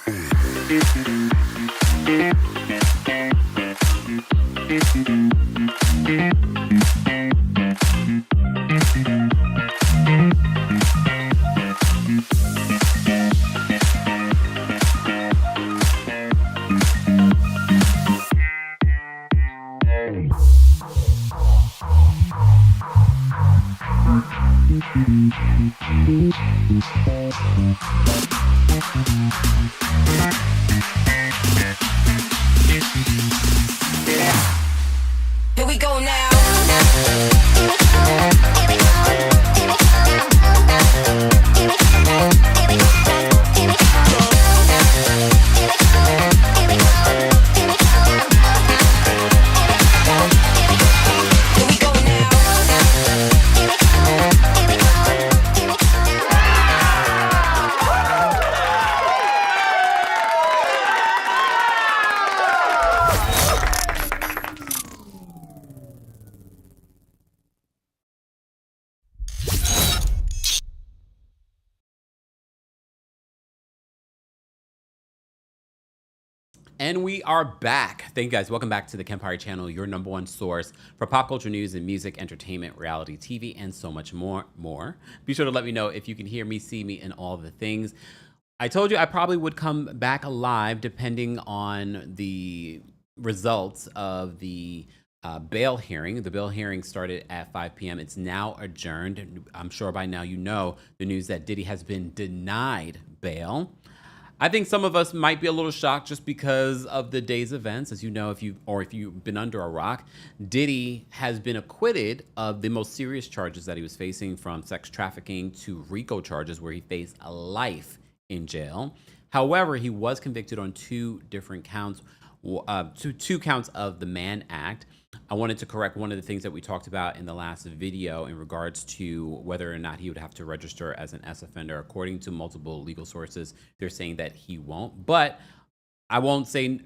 Here we go now. And we are back. Thank you guys. Welcome back to the Kempire channel, your number one source for pop culture news and music, entertainment, reality TV, and so much more. Be sure to let me know if you can hear me, see me, and all the things. I told you I probably would come back alive depending on the results of the bail hearing. The bail hearing started at 5 p.m. It's now adjourned. I'm sure by now you know the news that Diddy has been denied bail. I think some of us might be a little shocked just because of the day's events. As you know, if you've been under a rock, Diddy has been acquitted of the most serious charges that he was facing, from sex trafficking to RICO charges where he faced a life in jail. However, he was convicted on two different counts, two counts of the Mann Act. I wanted to correct one of the things that we talked about in the last video in regards to whether or not he would have to register as an S offender. According to multiple legal sources, they're saying that he won't, but I won't say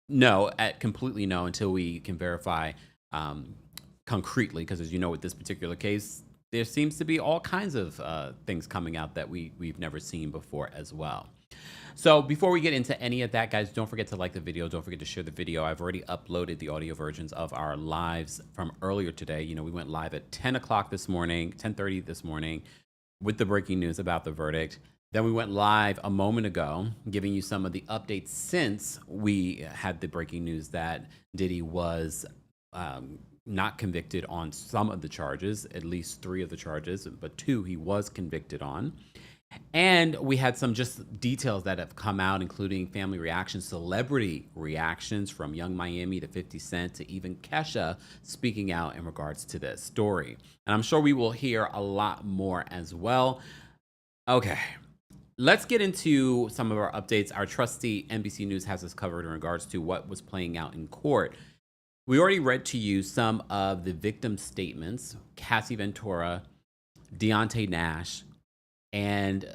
no, completely no, until we can verify concretely, because as you know, with this particular case, there seems to be all kinds of things coming out that we've never seen before as well. So before we get into any of that, guys, don't forget to like the video. Don't forget to share the video. I've already uploaded the audio versions of our lives from earlier today. You know, we went live at 10 o'clock this morning, 10:30 this morning, with the breaking news about the verdict. Then we went live a moment ago, giving you some of the updates since we had the breaking news that Diddy was not convicted on some of the charges, at least 3 of the charges, but 2 he was convicted on. And we had some just details that have come out, including family reactions, celebrity reactions, from Young Miami to 50 Cent to even Kesha speaking out in regards to this story. And I'm sure we will hear a lot more as well. Okay, let's get into some of our updates. Our trusty NBC News has us covered in regards to what was playing out in court. We already read to you some of the victim statements: Cassie Ventura, Deontay Nash, and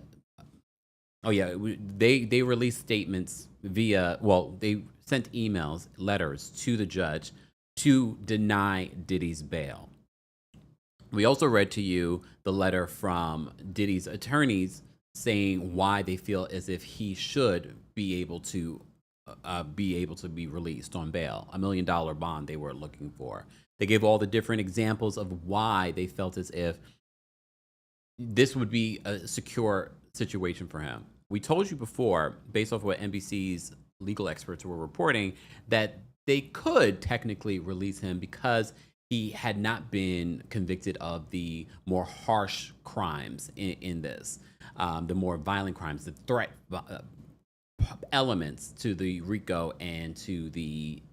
they released statements via, they sent emails, letters to the judge to deny Diddy's bail. We also read to you the letter from Diddy's attorneys saying why they feel as if he should be able to be released on bail, $1 million bond they were looking for. They gave all the different examples of why they felt as if this would be a secure situation for him. We told you before, based off what NBC's legal experts were reporting, that they could technically release him because he had not been convicted of the more harsh crimes in this, the more violent crimes, the threat elements to the RICO and to the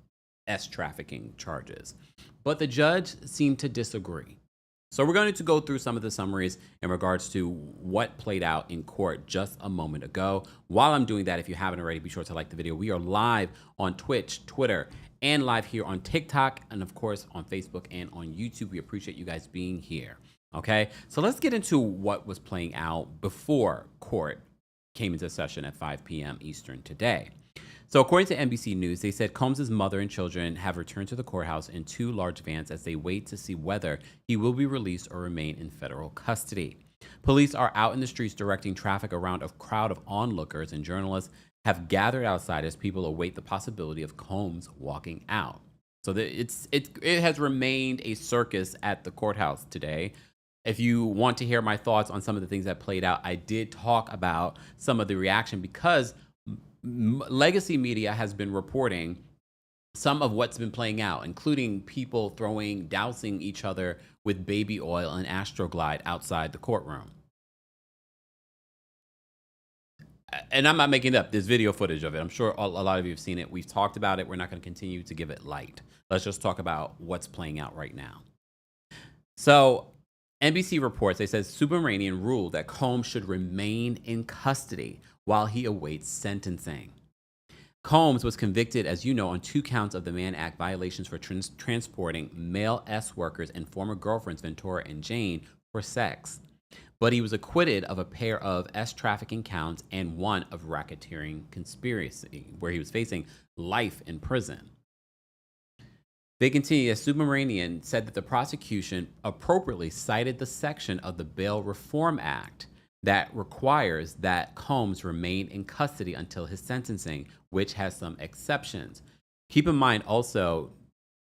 S trafficking charges. But the judge seemed to disagree. So we're going to go through some of the summaries in regards to what played out in court just a moment ago. While I'm doing that, if you haven't already, be sure to like the video. We are live on Twitch, Twitter, and live here on TikTok, and of course on Facebook and on YouTube. We appreciate you guys being here. Okay, so let's get into what was playing out before court came into session at 5 p.m. Eastern today. So according to NBC News, they said Combs' mother and children have returned to the courthouse in 2 large vans as they wait to see whether he will be released or remain in federal custody. Police are out in the streets directing traffic around a crowd of onlookers, and journalists have gathered outside as people await the possibility of Combs walking out. So it has remained a circus at the courthouse today. If you want to hear my thoughts on some of the things that played out, I did talk about some of the reaction because legacy media has been reporting some of what's been playing out, including people dousing each other with baby oil and Astroglide outside the courtroom. And I'm not making it up. There's video footage of it. I'm sure a lot of you have seen it. We've talked about it. We're not going to continue to give it light. Let's just talk about what's playing out right now. So NBC reports, they said Subramanian ruled that Combs should remain in custody while he awaits sentencing. Combs was convicted, as you know, on 2 counts of the Mann Act violations for transporting male S workers and former girlfriends Ventura and Jane for sex. But he was acquitted of a pair of S trafficking counts and one of racketeering conspiracy, where he was facing life in prison. They continue, as Subramanian said that the prosecution appropriately cited the section of the Bail Reform Act that requires that Combs remain in custody until his sentencing, which has some exceptions. Keep in mind also,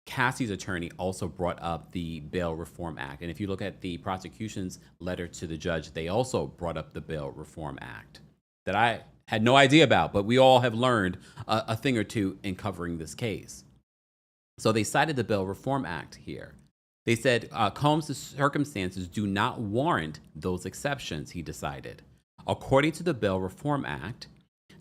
Cassie's attorney also brought up the Bail Reform Act. And if you look at the prosecution's letter to the judge, they also brought up the Bail Reform Act that I had no idea about, but we all have learned a thing or two in covering this case. So they cited the Bail Reform Act here. They said Combs' circumstances do not warrant those exceptions, he decided. According to the Bail Reform Act,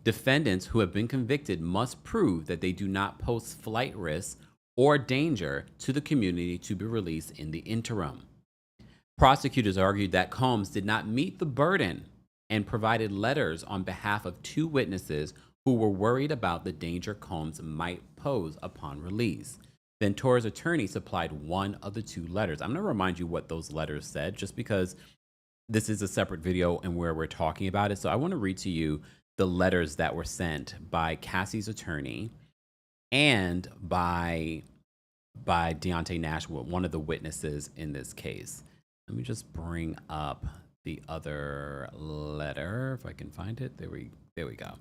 defendants who have been convicted must prove that they do not pose flight risks or danger to the community to be released in the interim. Prosecutors argued that Combs did not meet the burden and provided letters on behalf of 2 witnesses who were worried about the danger Combs might pose upon release. Ventura's attorney supplied one of the 2 letters. I'm going to remind you what those letters said, just because this is a separate video and where we're talking about it. So I want to read to you the letters that were sent by Cassie's attorney and by Deontay Nash, one of the witnesses in this case. Let me just bring up the other letter, if I can find it. There we go.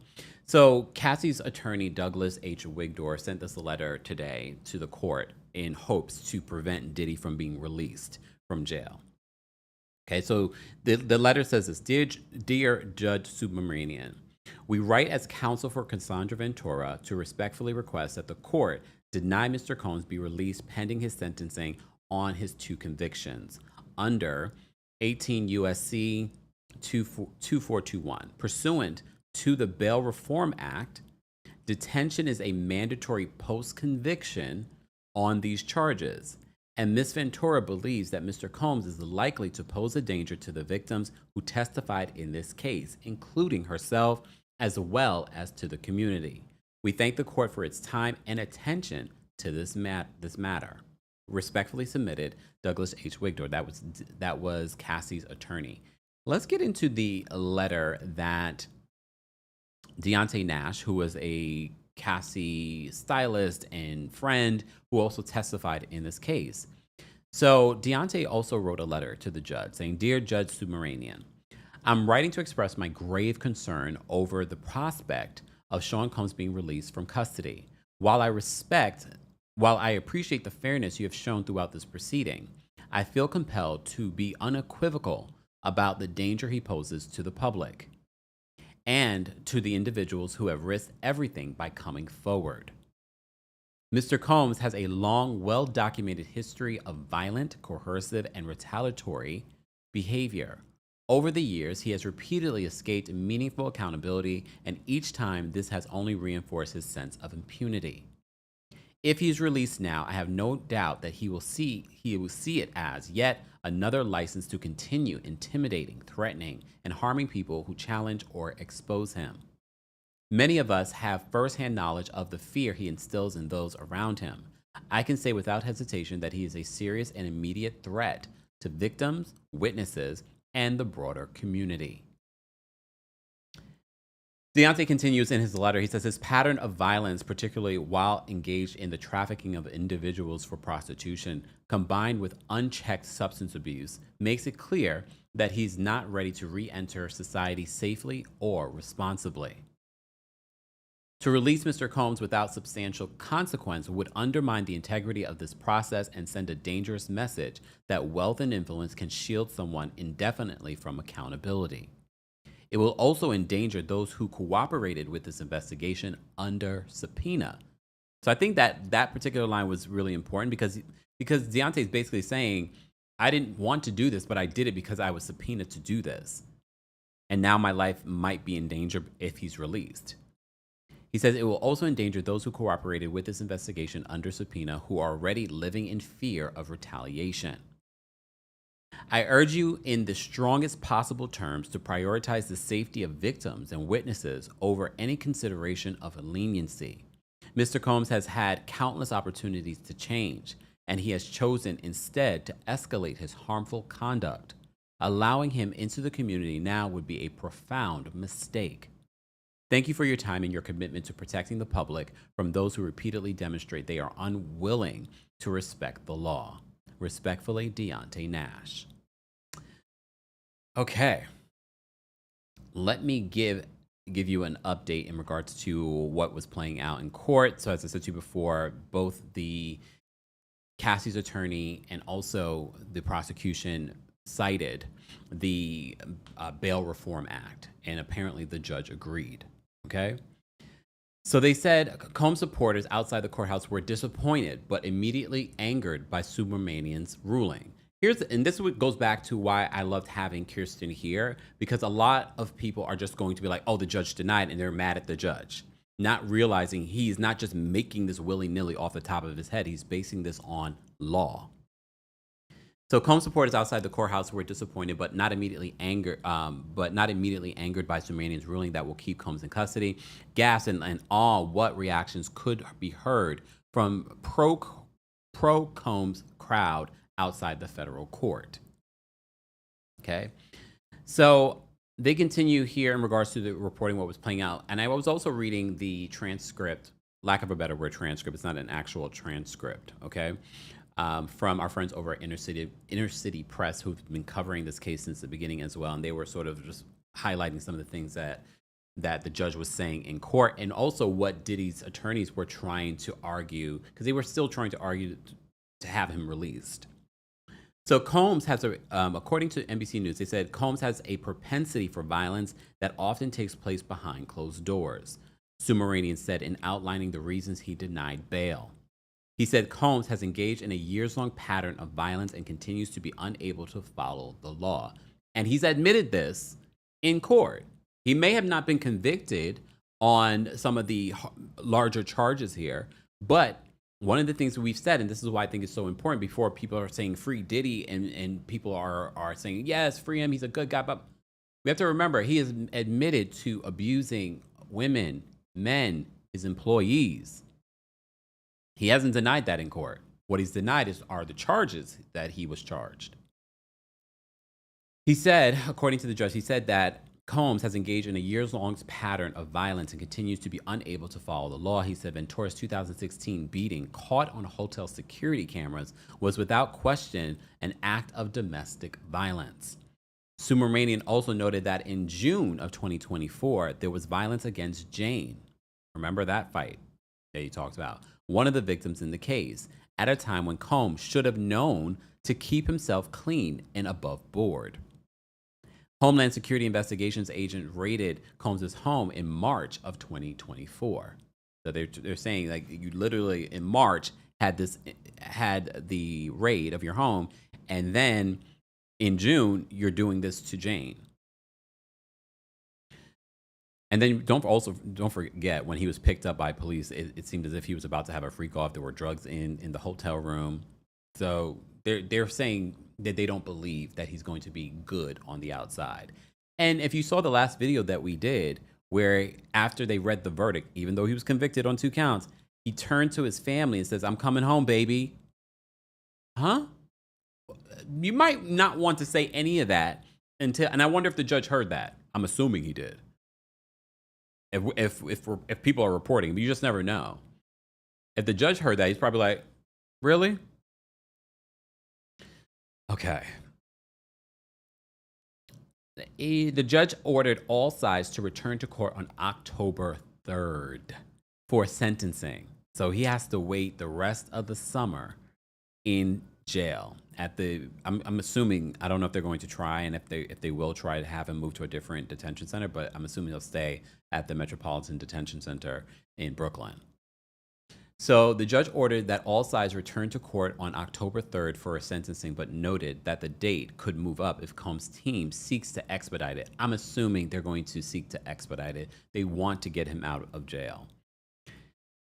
So Cassie's attorney, Douglas H. Wigdor, sent this letter today to the court in hopes to prevent Diddy from being released from jail. Okay, so the letter says this: Dear Judge Subramanian, we write as counsel for Cassandra Ventura to respectfully request that the court deny Mr. Combs be released pending his sentencing on his 2 convictions under 18 U.S.C. 2421. Pursuant to the Bail Reform Act, detention is a mandatory post-conviction on these charges, and Ms. Ventura believes that Mr. Combs is likely to pose a danger to the victims who testified in this case, including herself, as well as to the community. We thank the court for its time and attention to this matter. Respectfully submitted, Douglas H. Wigdor. That was Cassie's attorney. Let's get into the letter that Deontay Nash, who was a Cassie stylist and friend, who also testified in this case. So Deontay also wrote a letter to the judge saying, Dear Judge Subramanian, I'm writing to express my grave concern over the prospect of Sean Combs being released from custody. While I appreciate the fairness you have shown throughout this proceeding, I feel compelled to be unequivocal about the danger he poses to the public and to the individuals who have risked everything by coming forward. Mr. Combs has a long, well-documented history of violent, coercive, and retaliatory behavior. Over the years, he has repeatedly escaped meaningful accountability, and each time this has only reinforced his sense of impunity. If he is released now, I have no doubt that he will see it as yet another license to continue intimidating, threatening, and harming people who challenge or expose him. Many of us have firsthand knowledge of the fear he instills in those around him. I can say without hesitation that he is a serious and immediate threat to victims, witnesses, and the broader community. Deontay continues in his letter. He says his pattern of violence, particularly while engaged in the trafficking of individuals for prostitution, combined with unchecked substance abuse, makes it clear that he's not ready to re-enter society safely or responsibly. To release Mr. Combs without substantial consequence would undermine the integrity of this process and send a dangerous message that wealth and influence can shield someone indefinitely from accountability. It will also endanger those who cooperated with this investigation under subpoena. So I think that that particular line was really important because Deontay is basically saying, I didn't want to do this, but I did it because I was subpoenaed to do this. And now my life might be in danger if he's released. He says it will also endanger those who cooperated with this investigation under subpoena who are already living in fear of retaliation. I urge you in the strongest possible terms to prioritize the safety of victims and witnesses over any consideration of leniency. Mr. Combs has had countless opportunities to change, and he has chosen instead to escalate his harmful conduct. Allowing him into the community now would be a profound mistake. Thank you for your time and your commitment to protecting the public from those who repeatedly demonstrate they are unwilling to respect the law. Respectfully, Deontay Nash. Okay. Let me give you an update in regards to what was playing out in court. So as I said to you before, both the Cassie's attorney and also the prosecution cited the Bail Reform Act, and apparently the judge agreed. Okay. So they said Combs supporters outside the courthouse were disappointed but immediately angered by Subramanian's ruling. And this goes back to why I loved having Kirsten here, because a lot of people are just going to be like, oh, the judge denied, and they're mad at the judge, not realizing he's not just making this willy-nilly off the top of his head. He's basing this on law. So Combs supporters outside the courthouse were disappointed, but not immediately angered by Subramanian's ruling that will keep Combs in custody. Gasp and awe, what reactions could be heard from pro Combs crowd outside the federal court. Okay, so they continue here in regards to the reporting what was playing out, and I was also reading the transcript. Lack of a better word, transcript. It's not an actual transcript. Okay. From our friends over at Inner City Press, who've been covering this case since the beginning as well, and they were sort of just highlighting some of the things that the judge was saying in court, and also what Diddy's attorneys were trying to argue, because they were still trying to argue to have him released. So Combs has according to NBC News, they said Combs has a propensity for violence that often takes place behind closed doors. Subramanian said in outlining the reasons he denied bail. He said Combs has engaged in a years-long pattern of violence and continues to be unable to follow the law. And he's admitted this in court. He may have not been convicted on some of the larger charges here, but one of the things that we've said, and this is why I think it's so important, before people are saying free Diddy and people are saying, yes, free him, he's a good guy, but we have to remember he is admitted to abusing women, men, his employees. He hasn't denied that in court. What he's denied are the charges that he was charged. He said, according to the judge, he said that Combs has engaged in a years-long pattern of violence and continues to be unable to follow the law. He said Ventura's 2016 beating, caught on hotel security cameras, was without question an act of domestic violence. Subramanian also noted that in June of 2024, there was violence against Jane. Remember that fight that he talked about? One of the victims in the case, at a time when Combs should have known to keep himself clean and above board. Homeland Security Investigations agent raided Combs' home in March of 2024. So they're saying, like, you literally in March had the raid of your home, and then in June you're doing this to Jane. And then don't forget, when he was picked up by police, it seemed as if he was about to have a freak off. There were drugs in the hotel room. So they're saying that they don't believe that he's going to be good on the outside. And if you saw the last video that we did, where after they read the verdict, even though he was convicted on 2 counts, he turned to his family and says, "I'm coming home, baby." Huh? You might not want to say any of that and I wonder if the judge heard that. I'm assuming he did. If people are reporting, but you just never know. If the judge heard that, he's probably like, really? Okay. The judge ordered all sides to return to court on October 3rd for sentencing. So he has to wait the rest of the summer in jail I'm assuming, I don't know if they're going to try, and if they will try to have him move to a different detention center, but I'm assuming he'll stay at the Metropolitan Detention Center in Brooklyn. So the judge ordered that all sides return to court on October 3rd for a sentencing, but noted that the date could move up if Combs' team seeks to expedite it. I'm assuming they're going to seek to expedite it. They want to get him out of jail.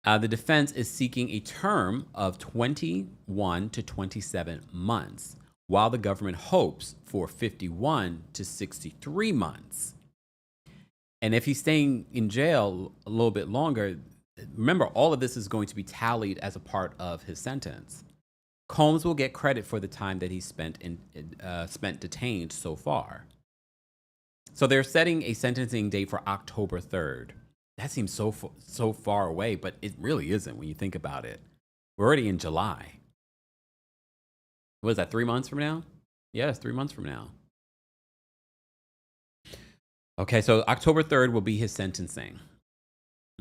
The defense is seeking a term of 21 to 27 months, while the government hopes for 51 to 63 months. And if he's staying in jail a little bit longer, remember, all of this is going to be tallied as a part of his sentence. Combs will get credit for the time that he spent detained so far. So they're setting a sentencing date for October 3rd. That seems so far away, but it really isn't when you think about it. We're already in July. What is that, 3 months from now? Yeah, it's 3 months from now. Okay, so October 3rd will be his sentencing.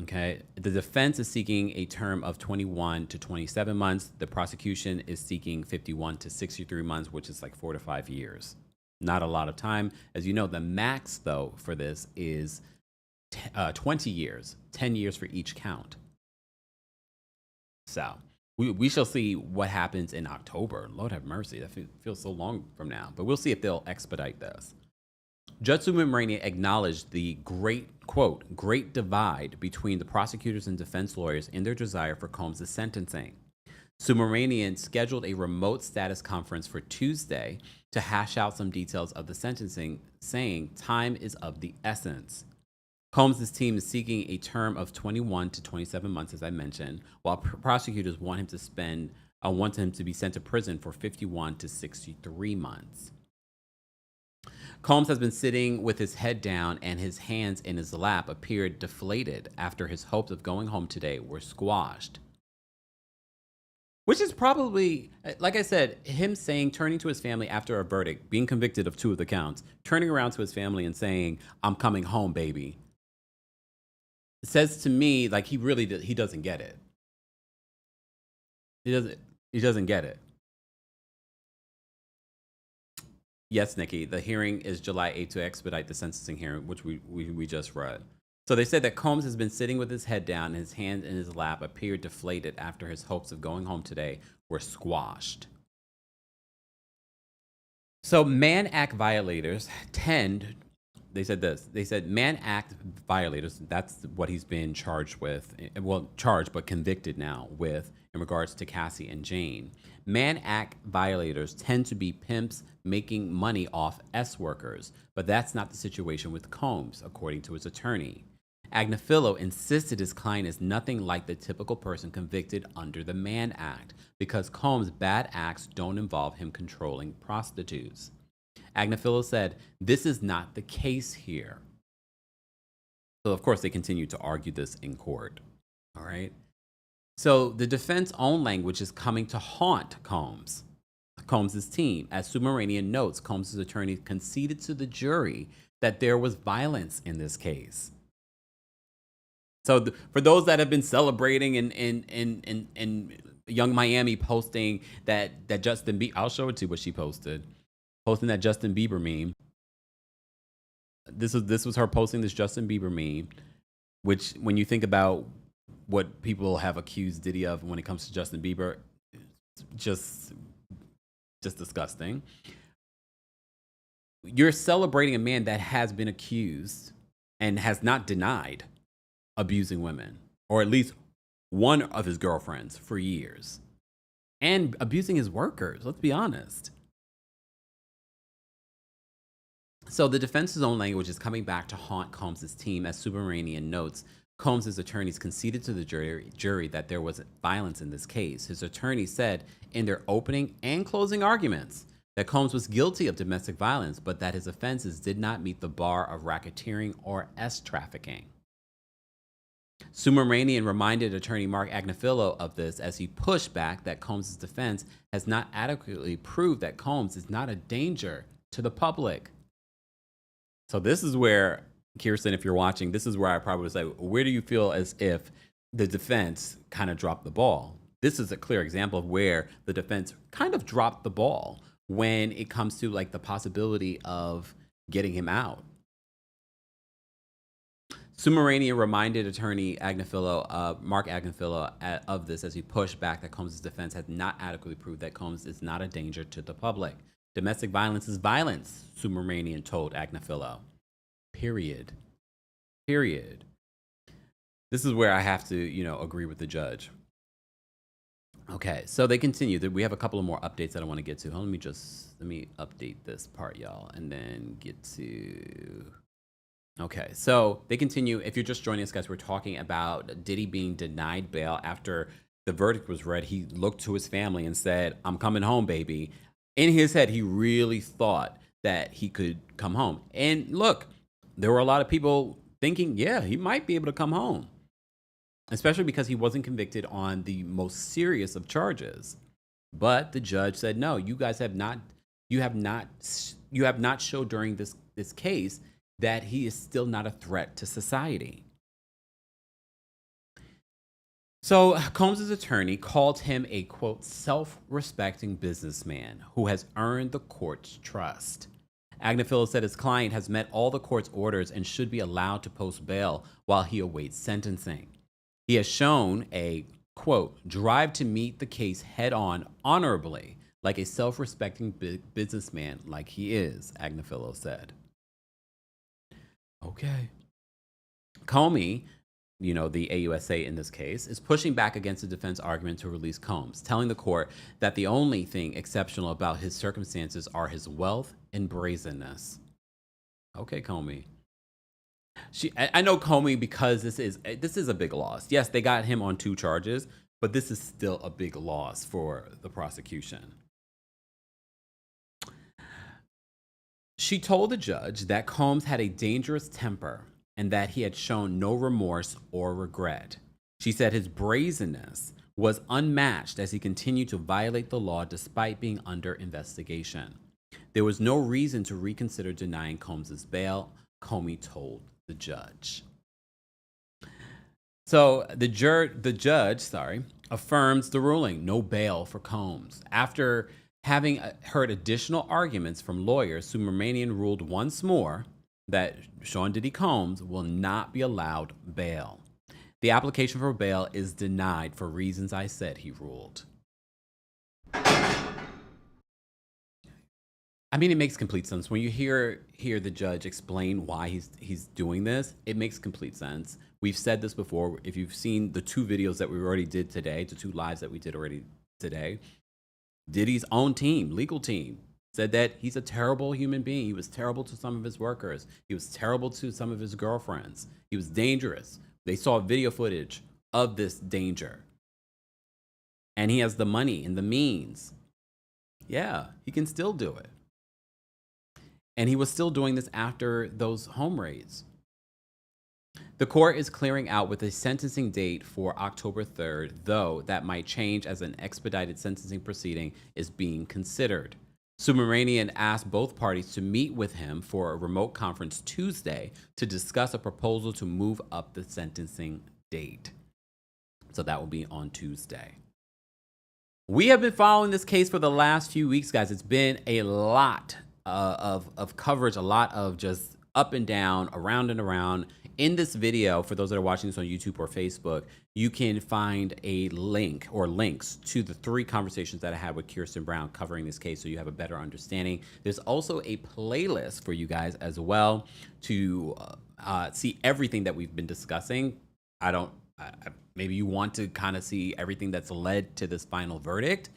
Okay, the defense is seeking a term of 21 to 27 months. The prosecution is seeking 51 to 63 months, which is like 4 to 5 years. Not a lot of time. As you know, the max, though, for this is 20 years, 10 years for each count. So we shall see what happens in October. Lord have mercy. That feels so long from now. But we'll see if they'll expedite this. Judge Subramanian acknowledged the great divide between the prosecutors and defense lawyers in their desire for Combs' sentencing. Subramanian scheduled a remote status conference for Tuesday to hash out some details of the sentencing, saying time is of the essence. Combs' team is seeking a term of 21 to 27 months, as I mentioned, while prosecutors want him to be sent to prison for 51 to 63 months. Combs has been sitting with his head down and his hands in his lap appeared deflated after his hopes of going home today were squashed. Which is probably, like I said, him turning to his family after a verdict, being convicted of 2 of the counts, turning around to his family and saying, "I'm coming home, baby." It says to me like he doesn't get it. He doesn't get it. Yes, Nikki, the hearing is July 8th to expedite the sentencing hearing, which we just read. So they said that Combs has been sitting with his head down and his hands in his lap appeared deflated after his hopes of going home today were squashed. So Mann Act violators they said Mann Act violators, that's what he's been charged with, but convicted now with in regards to Cassie and Jane. Mann Act violators tend to be pimps making money off S-workers, but that's not the situation with Combs, according to his attorney. Agnifilo insisted his client is nothing like the typical person convicted under the Mann Act because Combs' bad acts don't involve him controlling prostitutes. Agnifilo said, "This is not the case here." So, of course, they continue to argue this in court. All right. So the defense own language is coming to haunt Combs' team. As Subramanian notes, Combs' attorney conceded to the jury that there was violence in this case. So for those that have been celebrating in Young Miami posting that Justin Bieber, I'll show it to you what she posting that Justin Bieber meme. This was her posting this Justin Bieber meme, which when you think about what people have accused Diddy of when it comes to Justin Bieber, just disgusting. You're celebrating a man that has been accused and has not denied abusing women, or at least one of his girlfriends for years, and abusing his workers. Let's be honest. So the defense's own language is coming back to haunt Combs' team. As Subramanian notes, Combs' attorneys conceded to the jury that there was violence in this case. His attorney said in their opening and closing arguments that Combs was guilty of domestic violence, but that his offenses did not meet the bar of racketeering or S-trafficking. Subramanian reminded attorney Mark Agnifilo of this as he pushed back that Combs' defense has not adequately proved that Combs is not a danger to the public. So this is where, Kirsten, if you're watching, this is where I probably would say, where do you feel as if the defense kind of dropped the ball? This is a clear example of where the defense kind of dropped the ball when it comes to like the possibility of getting him out. Subramanian reminded attorney Mark Agnifilo of this as he pushed back that Combs' defense had not adequately proved that Combs is not a danger to the public. Domestic violence is violence, Subramanian told Agnifilo. Period. This is where I have to, agree with the judge. Okay, so they continue. We have a couple of more updates that I want to get to. Let me update this part, y'all, and then get to... Okay, so they continue. If you're just joining us, guys, we're talking about Diddy being denied bail after the verdict was read. He looked to his family and said, "I'm coming home, baby." In his head, he really thought that he could come home. And look, there were a lot of people thinking, yeah, he might be able to come home, especially because he wasn't convicted on the most serious of charges. But the judge said, no, you guys have not showed during this case that he is still not a threat to society. So Combs' attorney called him a, quote, self-respecting businessman who has earned the court's trust. Agnifilo said his client has met all the court's orders and should be allowed to post bail while he awaits sentencing. He has shown a, quote, drive to meet the case head on honorably, like a self-respecting businessman like he is, Agnifilo said. Okay. Comey, the AUSA in this case, is pushing back against the defense argument to release Combs, telling the court that the only thing exceptional about his circumstances are his wealth and brazenness. Okay, Comey. I know Comey because this is a big loss. Yes, they got him on 2 charges, but this is still a big loss for the prosecution. She told the judge that Combs had a dangerous temper and that he had shown no remorse or regret. She said his brazenness was unmatched as he continued to violate the law despite being under investigation. There was no reason to reconsider denying Combs' bail, Comey told the judge. So the judge affirms the ruling, no bail for Combs. After having heard additional arguments from lawyers, Subramanian ruled once more that Sean Diddy Combs will not be allowed bail. The application for bail is denied for reasons I said, he ruled. I mean, it makes complete sense. When you hear the judge explain why he's doing this, it makes complete sense. We've said this before. If you've seen the 2 videos that we already did today, the 2 lives that we did already today, Diddy's own team, legal team, said that he's a terrible human being. He was terrible to some of his workers. He was terrible to some of his girlfriends. He was dangerous. They saw video footage of this danger. And he has the money and the means. Yeah, he can still do it. And he was still doing this after those home raids. The court is clearing out with a sentencing date for October 3rd, though that might change as an expedited sentencing proceeding is being considered. Subramanian asked both parties to meet with him for a remote conference Tuesday to discuss a proposal to move up the sentencing date. So that will be on Tuesday. We have been following this case for the last few weeks, guys. It's been a lot of coverage, a lot of just up and down, around and around. In this video, for those that are watching this on YouTube or Facebook, you can find a link or links to the 3 conversations that I had with Kirsten Brown covering this case so you have a better understanding. There's also a playlist for you guys as well to see everything that we've been discussing. Maybe you want to kind of see everything that's led to this final verdict.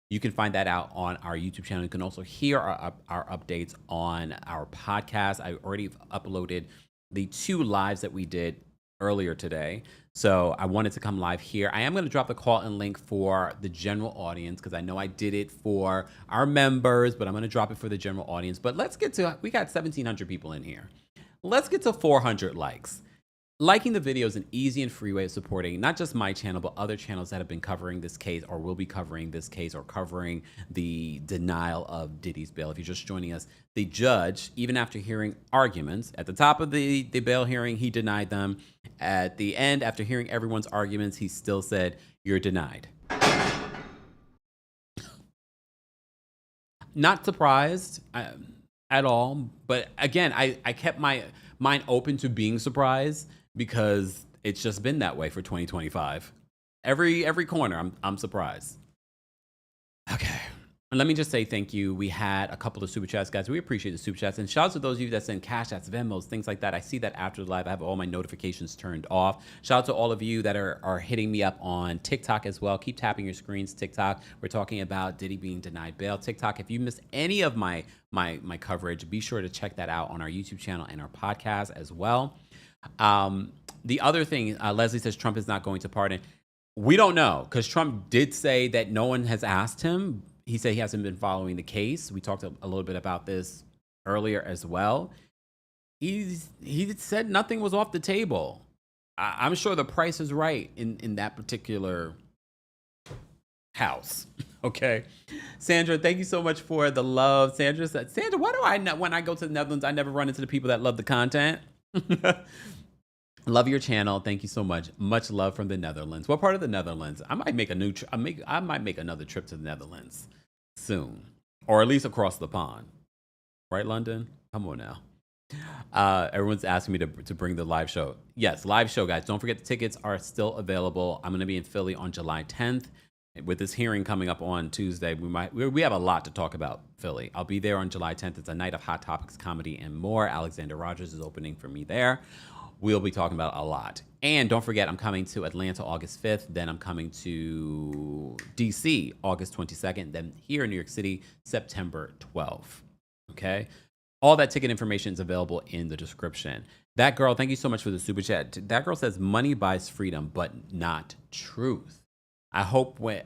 You can find that out on our YouTube channel. You can also hear our updates on our podcast. I already uploaded the 2 lives that we did earlier today. So I wanted to come live here. I am going to drop the call-in link for the general audience because I know I did it for our members, but I'm going to drop it for the general audience. But let's get to, we got 1,700 people in here. Let's get to 400 likes. Liking the video is an easy and free way of supporting not just my channel, but other channels that have been covering this case or will be covering this case or covering the denial of Diddy's bail. If you're just joining us, the judge, even after hearing arguments, at the top of the bail hearing, he denied them. At the end, after hearing everyone's arguments, he still said, "You're denied." Not surprised at all. But again, I kept my mind open to being surprised because it's just been that way for 2025. Every corner, I'm surprised. Okay. And let me just say thank you. We had a couple of super chats, guys. We appreciate the super chats. And shout out to those of you that send cash apps, Venmos, things like that. I see that after the live. I have all my notifications turned off. Shout out to all of you that are hitting me up on TikTok as well. Keep tapping your screens, TikTok. We're talking about Diddy being denied bail. TikTok, if you missed any of my coverage, be sure to check that out on our YouTube channel and our podcast as well. The other thing, Leslie says Trump is not going to pardon. We don't know, because Trump did say that no one has asked him. He said he hasn't been following the case. We talked a little bit about this earlier as well. He said nothing was off the table. I'm sure the price is right in that particular house. Okay. Sandra, thank you so much for the love. Sandra said, Sandra, why do I not, when I go to the Netherlands, I never run into the people that love the content? Love your channel. Thank you so much. Much love from the Netherlands. What part of the Netherlands? I might make I might make another trip to the Netherlands soon, or at least across the pond. Right, London? Come on now. Everyone's asking me to bring the live show. Yes, live show, guys. Don't forget the tickets are still available. I'm going to be in Philly on July 10th. With this hearing coming up on Tuesday, we have a lot to talk about Philly. I'll be there on July 10th. It's a night of hot topics, comedy, and more. Alexander Rogers is opening for me there. We'll be talking about a lot. And don't forget, I'm coming to Atlanta August 5th. Then I'm coming to DC August 22nd. Then here in New York City, September 12th. Okay? All that ticket information is available in the description. That girl, thank you so much for the super chat. That girl says money buys freedom, but not truth. I hope when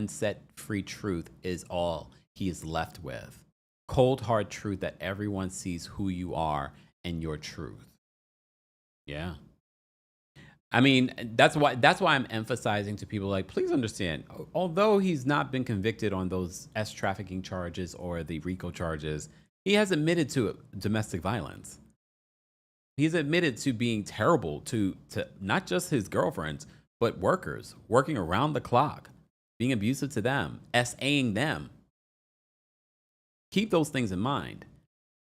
set free truth is all he is left with. Cold hard truth that everyone sees who you are and your truth. Yeah. I mean, that's why I'm emphasizing to people, like, please understand, although he's not been convicted on those trafficking charges or the RICO charges, he has admitted to domestic violence. He's admitted to being terrible to not just his girlfriends, but workers working around the clock, being abusive to them, SAing them. Keep those things in mind.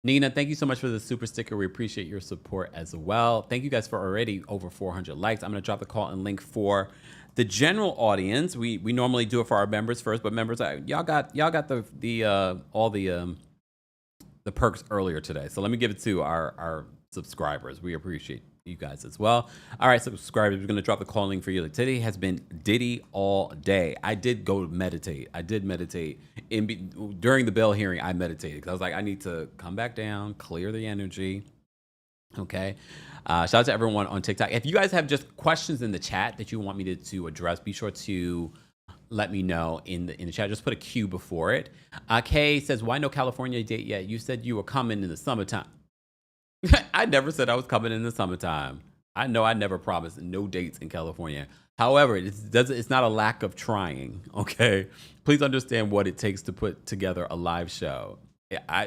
Nina, thank you so much for the super sticker. We appreciate your support as well. Thank you guys for already over 400 likes. I'm going to drop the call and link for the general audience. We normally do it for our members first, but members, y'all got all the perks earlier today. So let me give it to our subscribers. We appreciate you guys as well. All right, subscribers, we're going to drop the call link for you. Today has been Diddy all day. I did go meditate. I did meditate. During the bail hearing, I meditated because I was like, I need to come back down, clear the energy. Okay. Shout out to everyone on TikTok. If you guys have just questions in the chat that you want me to address, be sure to let me know in the chat. Just put a Q before it. Kay says, why no California date yet? You said you were coming in the summertime. I never said I was coming in the summertime. I know I never promised no dates in California. However, it's not a lack of trying, okay? Please understand what it takes to put together a live show.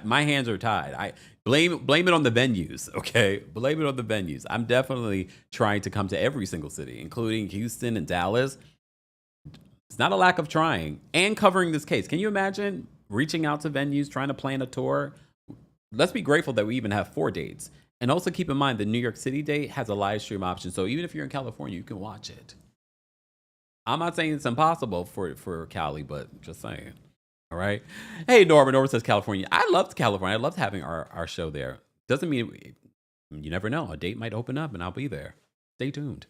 My hands are tied. I blame it on the venues, okay? Blame it on the venues. I'm definitely trying to come to every single city, including Houston and Dallas. It's not a lack of trying and covering this case. Can you imagine reaching out to venues, trying to plan a tour? Let's be grateful that we even have 4 dates. And also keep in mind the New York City date has a live stream option. So even if you're in California, you can watch it. I'm not saying it's impossible for Cali, but just saying. All right. Hey, Norman. Norman says California. I loved California. I loved having our show there. Doesn't mean you never know. A date might open up and I'll be there. Stay tuned.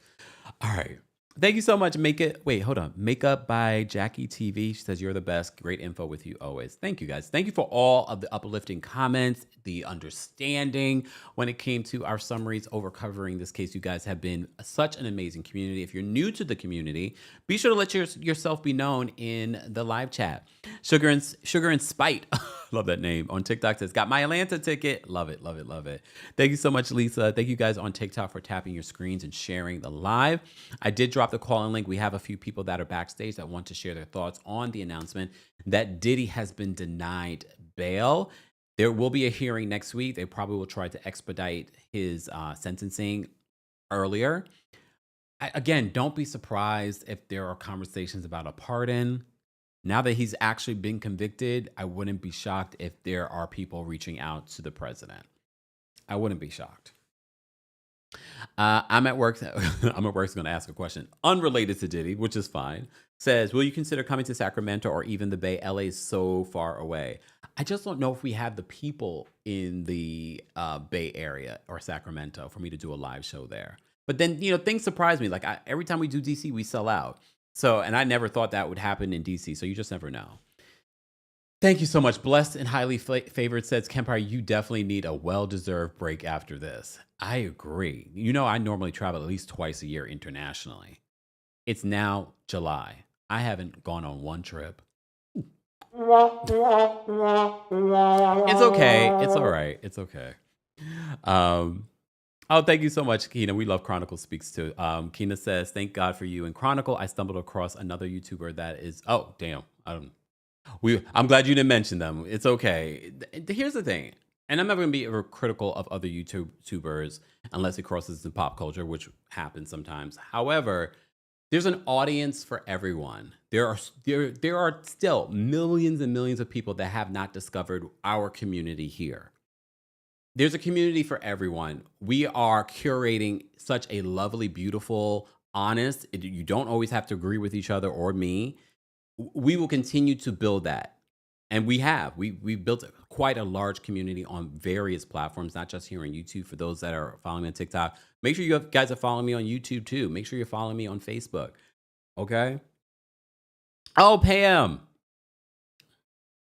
All right. Thank you so much. Makeup by Jackie TV. She says, you're the best. Great info with you always. Thank you, guys. Thank you for all of the uplifting comments, the understanding when it came to our summaries over covering this case. You guys have been such an amazing community. If you're new to the community, be sure to let yourself be known in the live chat. Sugar and Spite. Love that name. On TikTok says, got my Atlanta ticket. Love it, love it, love it. Thank you so much, Lisa. Thank you guys on TikTok for tapping your screens and sharing the live. I did drop the call-in link. We have a few people that are backstage that want to share their thoughts on the announcement that Diddy has been denied bail. There will be a hearing next week. They probably will try to expedite his sentencing earlier. Again, don't be surprised if there are conversations about a pardon. Now that he's actually been convicted, I wouldn't be shocked if there are people reaching out to the president. I wouldn't be shocked. I'm at work. I'm at work. Going to ask a question unrelated to Diddy, which is fine. Says, will you consider coming to Sacramento or even the Bay? LA is so far away. I just don't know if we have the people in the Bay Area or Sacramento for me to do a live show there. But then, things surprise me. Like every time we do DC, we sell out. So, and I never thought that would happen in DC. So you just never know. Thank you so much. Blessed and highly favored says, Kempire, you definitely need a well-deserved break after this. I agree. I normally travel at least twice a year internationally. It's now July. I haven't gone on one trip. It's okay. It's all right. It's okay. Oh, thank you so much, Keena. We love Chronicle Speaks too. Keena says, thank God for you. In Chronicle, I stumbled across another YouTuber that is, oh, damn. I'm glad you didn't mention them. It's okay. Here's the thing. And I'm never going to be critical of other YouTubers unless it crosses the pop culture, which happens sometimes. However, there's an audience for everyone. There are still millions and millions of people that have not discovered our community here. There's a community for everyone. We are curating such a lovely, beautiful, honest, you don't always have to agree with each other or me. We will continue to build that. And we have. We've built quite a large community on various platforms, not just here on YouTube. For those that are following me on TikTok, make sure you guys are following me on YouTube too. Make sure you're following me on Facebook. Okay? Oh, Pam.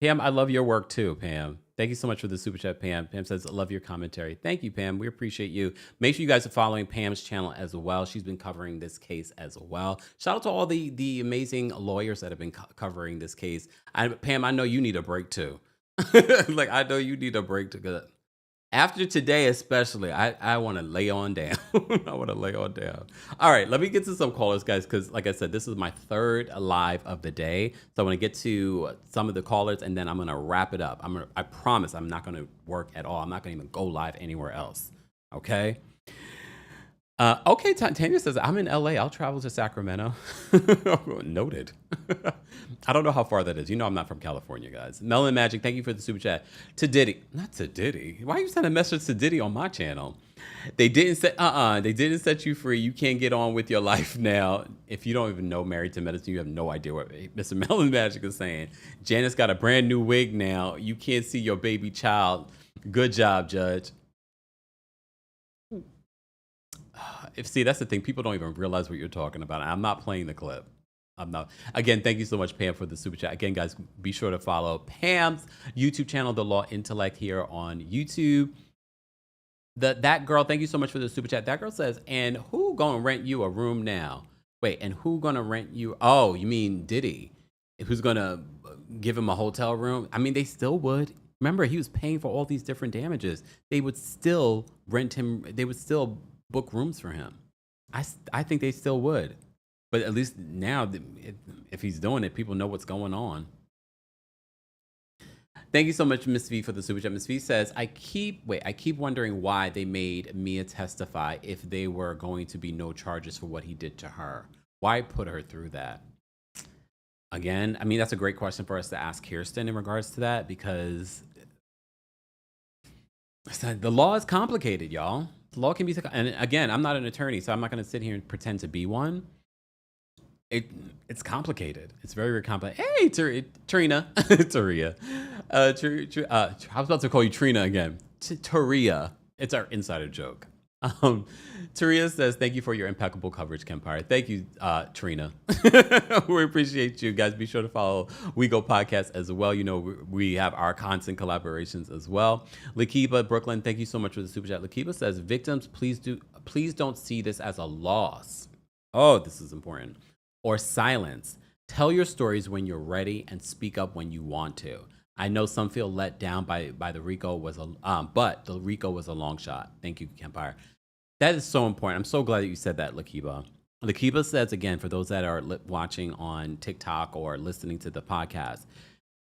Pam, I love your work too, Pam. Thank you so much for the super chat, Pam. Pam says, I love your commentary. Thank you, Pam. We appreciate you. Make sure you guys are following Pam's channel as well. She's been covering this case as well. Shout out to all the amazing lawyers that have been covering this case. Pam, I know you need a break too. I know you need a break too. After today, especially, I want to lay on down. I want to lay on down. All right, let me get to some callers, guys, because like I said, this is my third live of the day. So I want to get to some of the callers, and then I'm going to wrap it up. I promise I'm not going to work at all. I'm not going to even go live anywhere else. Okay? Okay, Tanya says, I'm in LA. I'll travel to Sacramento. Noted. I don't know how far that is. I'm not from California, guys. Melon Magic, thank you for the super chat. To Diddy. Not to Diddy. Why are you sending a message to Diddy on my channel? They didn't set you free. You can't get on with your life now. If you don't even know Married to Medicine, you have no idea what Mr. Melon Magic is saying. Janice got a brand new wig now. You can't see your baby child. Good job, Judge. See, that's the thing. People don't even realize what you're talking about. I'm not playing the clip. I'm not. Again, thank you so much, Pam, for the super chat. Again, guys, be sure to follow Pam's YouTube channel, The Law Intellect, here on YouTube. That girl, thank you so much for the super chat. That girl says, and who gonna rent you a room now? Wait, and who gonna rent you? Oh, you mean Diddy? Who's gonna give him a hotel room? I mean, they still would. Remember, he was paying for all these different damages. They would still rent him. They would still book rooms for him. I think they still would. But at least now, if he's doing it, people know what's going on. Thank you so much, Miss V, for the super chat. Miss V says, I keep wondering why they made Mia testify if they were going to be no charges for what he did to her. Why put her through that? Again, I mean, that's a great question for us to ask Kirsten in regards to that, because the law is complicated, y'all. The law can be, and again, I'm not an attorney, so I'm not going to sit here and pretend to be one. It's complicated. It's very, very complicated. Hey, Trina. Taria. I was about to call you Trina again. Taria. It's our insider joke. Taria says, thank you for your impeccable coverage, Kempire. Thank you, Trina. We appreciate you guys. Be sure to follow We Go Podcast as well. We have our constant collaborations as well. Lakiba Brooklyn, thank you so much for the super chat. Lakiba says, victims, please don't see this as a loss. Oh, this is important. Or silence. Tell your stories when you're ready and speak up when you want to. I know some feel let down by the RICO but the RICO was a long shot. Thank you, Kempire. That is so important. I'm so glad that you said that, Lakiba. Lakiba says, again, for those that are watching on TikTok or listening to the podcast,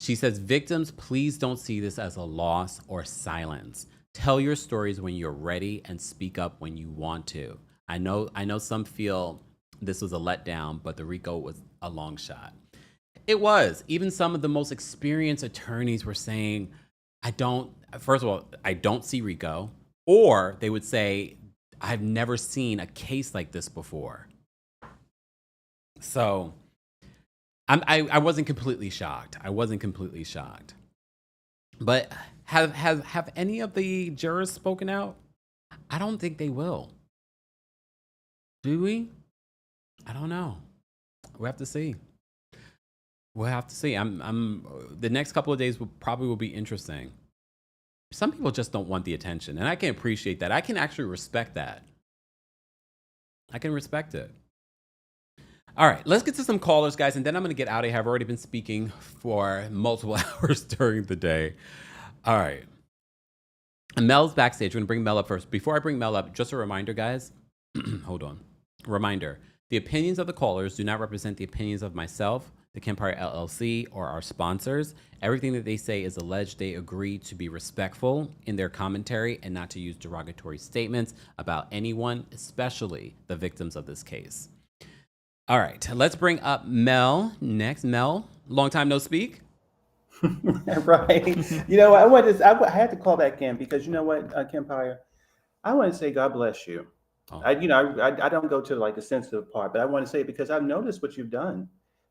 she says, victims, please don't see this as a loss or silence. Tell your stories when you're ready and speak up when you want to. I know some feel this was a letdown, but the RICO was a long shot. It was. Even some of the most experienced attorneys were saying, first of all, I don't see RICO. Or they would say, I've never seen a case like this before. So I wasn't completely shocked. But have any of the jurors spoken out? I don't think they will. Do we? I don't know. We'll have to see. I'm the next couple of days will be interesting. Some people just don't want the attention, and I can appreciate that. I can actually respect that. I can respect it. All right, let's get to some callers, guys, and then I'm going to get out of here. I've already been speaking for multiple hours during the day. All right. And Mel's backstage. We're going to bring Mel up first. Before I bring Mel up, just a reminder, guys. Hold on. Reminder. The opinions of the callers do not represent the opinions of myself, TheKempire LLC, or our sponsors. Everything that they say is alleged. They agree to be respectful in their commentary and not to use derogatory statements about anyone, especially the victims of this case. All right, let's bring up Mel next. Mel, long time no speak. Right. You know, I had to call back in because you know what, Kempire, I want to say God bless you. Oh. I don't go to like the sensitive part, but I want to say because I've noticed what you've done